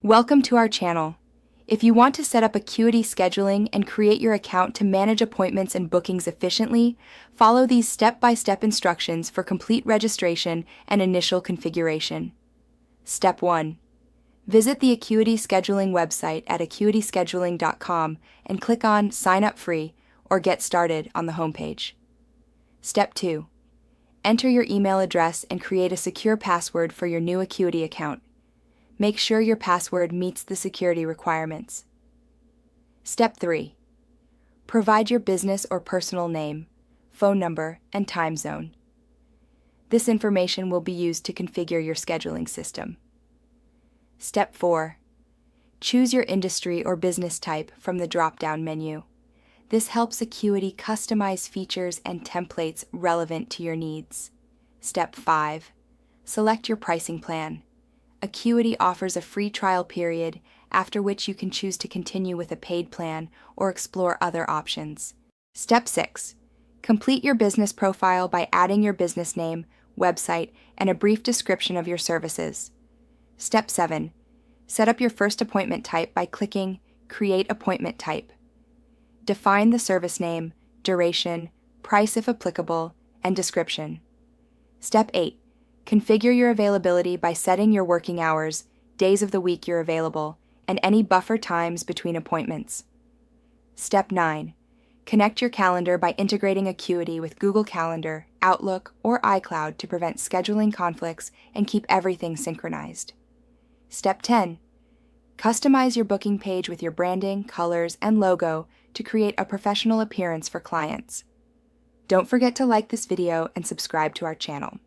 Welcome to our channel. If you want to set up Acuity scheduling and create your account to manage appointments and bookings efficiently, follow these step-by-step instructions for complete registration and initial configuration. Step 1. Visit the Acuity scheduling website at acuityscheduling.com and click on Sign Up Free or Get Started on the homepage. Step 2. Enter your email address and create a secure password for your new Acuity account. Make sure your password meets the security requirements. Step 3. Provide your business or personal name, phone number, and time zone. This information will be used to configure your scheduling system. Step 4. Choose your industry or business type from the drop-down menu. This helps Acuity customize features and templates relevant to your needs. Step 5. Select your pricing plan. Acuity offers a free trial period, after which you can choose to continue with a paid plan or explore other options. Step 6. Complete your business profile by adding your business name, website, and a brief description of your services. Step 7. Set up your first appointment type by clicking Create Appointment Type. Define the service name, duration, price if applicable, and description. Step 8. Configure your availability by setting your working hours, days of the week you're available, and any buffer times between appointments. Step 9. Connect your calendar by integrating Acuity with Google Calendar, Outlook, or iCloud to prevent scheduling conflicts and keep everything synchronized. Step 10. Customize your booking page with your branding, colors, and logo to create a professional appearance for clients. Don't forget to like this video and subscribe to our channel.